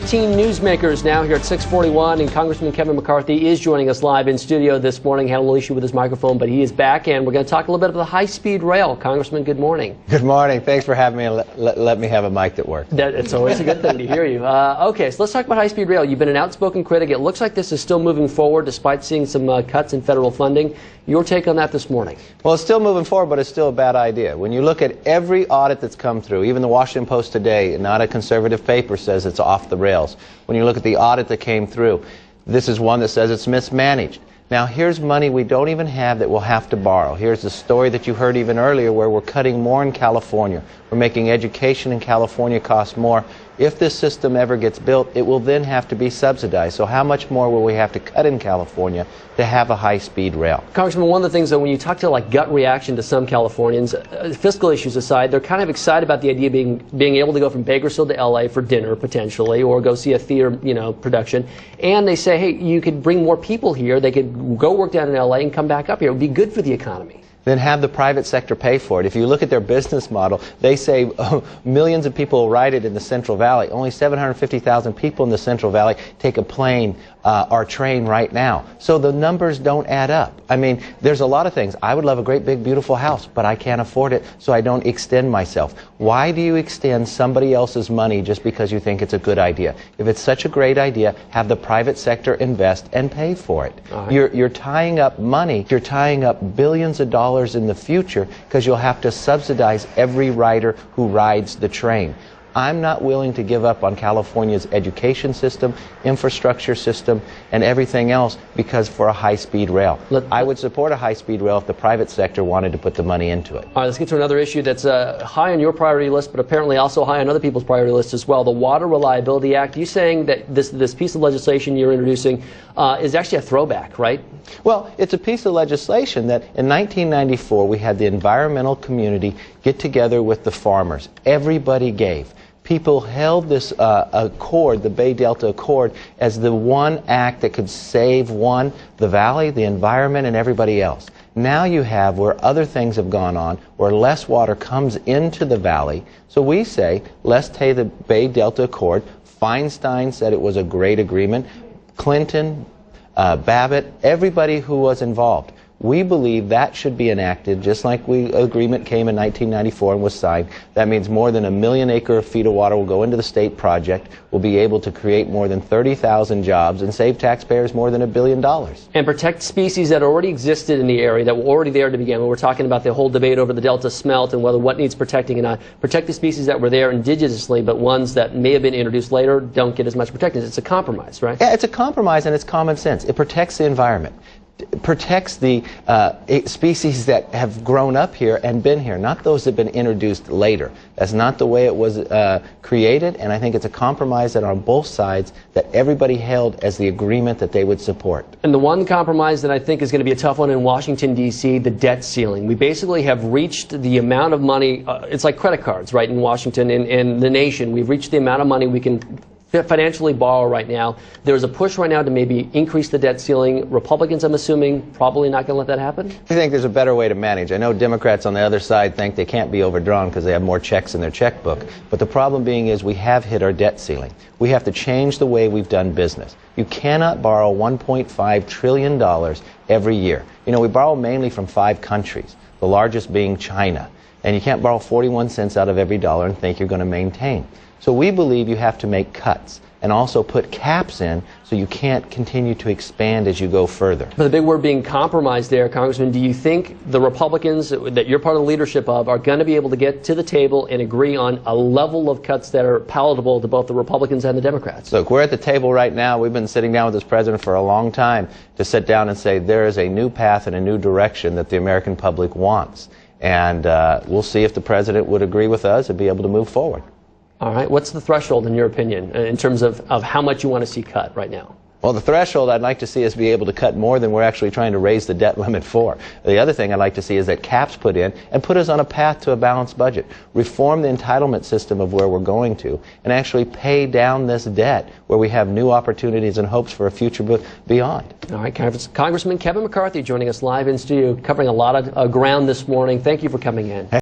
15 newsmakers now here at 641, and Congressman Kevin McCarthy is joining us live in studio this morning. Had a little issue with his microphone, but he is back, and we're going to talk a little bit about the high-speed rail. Congressman, good morning. Good morning. Thanks for having me and let me have a mic that works. It's always a good thing to hear you. Okay, so let's talk about high-speed rail. You've been an outspoken critic. It looks like this is still moving forward despite seeing some cuts in federal funding. Your take on that this morning? Well, it's still moving forward, but it's still a bad idea. When you look at every audit that's come through, even the Washington Post today, not a conservative paper, says it's off the rails. When you look at the audit that came through, this is one that says it's mismanaged. Now, here's money we don't even have that we'll have to borrow. Here's the story that you heard even earlier where we're cutting more in California. We're making education in California cost more. If this system ever gets built, it will then have to be subsidized. So how much more will we have to cut in California to have a high-speed rail? Congressman, one of the things that when you talk to like gut reaction to some Californians, fiscal issues aside, they're kind of excited about the idea of being able to go from Bakersfield to LA for dinner potentially, or go see a theater, production. And they say, hey, you could bring more people here. They could go work down in LA and come back up here. It would be good for the economy. Then have the private sector pay for it. If you look at their business model, they say millions of people will ride it in the Central Valley. Only 750,000 people in the Central Valley take a plane or train right now. So the numbers don't add up. I mean, there's a lot of things. I would love a great big beautiful house, but I can't afford it, so I don't extend myself. Why do you extend somebody else's money just because you think it's a good idea? If it's such a great idea, have the private sector invest and pay for it. Right. You're tying up money. You're tying up billions of dollars in the future because you'll have to subsidize every rider who rides the train. I'm not willing to give up on California's education system, infrastructure system, and everything else because for a high-speed rail. I would support a high-speed rail if the private sector wanted to put the money into it. All right, let's get to another issue that's high on your priority list, but apparently also high on other people's priority list as well, the Water Reliability Act. You saying that this piece of legislation you're introducing is actually a throwback, right? Well, it's a piece of legislation that in 1994 we had the environmental community get together with the farmers. Everybody gave. People held this accord, the Bay Delta Accord, as the one act that could save, one, the valley, the environment, and everybody else. Now you have where other things have gone on, where less water comes into the valley. So we say, let's take the Bay Delta Accord. Feinstein said it was a great agreement. Clinton, Babbitt, everybody who was involved. We believe that should be enacted just like agreement came in 1994 and was signed. That means more than 1 million acre-feet of water will go into the state project. We'll be able to create more than 30,000 jobs and save taxpayers more than $1 billion. And protect species that already existed in the area, that were already there to begin with. We're talking about the whole debate over the Delta smelt and whether what needs protecting and not. Protect the species that were there indigenously, but ones that may have been introduced later don't get as much protection. It's a compromise, right? Yeah, it's a compromise, and it's common sense. It protects the environment. Protects the species that have grown up here and been here, not those that have been introduced later. That's not the way it was created, and I think it's a compromise that on both sides that everybody held as the agreement that they would support. And the one compromise that I think is going to be a tough one in Washington, D.C., the debt ceiling. We basically have reached the amount of money, it's like credit cards, right, in Washington and the nation. We've reached the amount of money we can financially borrow right now. There's a push right now to maybe increase the debt ceiling. Republicans, I'm assuming, probably not going to let that happen? I think there's a better way to manage. I know Democrats on the other side think they can't be overdrawn because they have more checks in their checkbook. But the problem being is we have hit our debt ceiling. We have to change the way we've done business. You cannot borrow $1.5 trillion every year. We borrow mainly from 5 countries, the largest being China. And you can't borrow 41 cents out of every dollar and think you're going to maintain. So we believe you have to make cuts and also put caps in so you can't continue to expand as you go further. But the big word being compromise there, Congressman, do you think the Republicans that you're part of the leadership of are going to be able to get to the table and agree on a level of cuts that are palatable to both the Republicans and the Democrats? Look, we're at the table right now. We've been sitting down with this president for a long time to sit down and say there is a new path and a new direction that the American public wants. And we'll see if the president would agree with us and be able to move forward. All right. What's the threshold, in your opinion, in terms of how much you want to see cut right now? Well, the threshold I'd like to see us be able to cut more than we're actually trying to raise the debt limit for. The other thing I'd like to see is that caps put in and put us on a path to a balanced budget. Reform the entitlement system of where we're going to and actually pay down this debt where we have new opportunities and hopes for a future beyond. All right. Congressman Kevin McCarthy joining us live in studio, covering a lot of ground this morning. Thank you for coming in.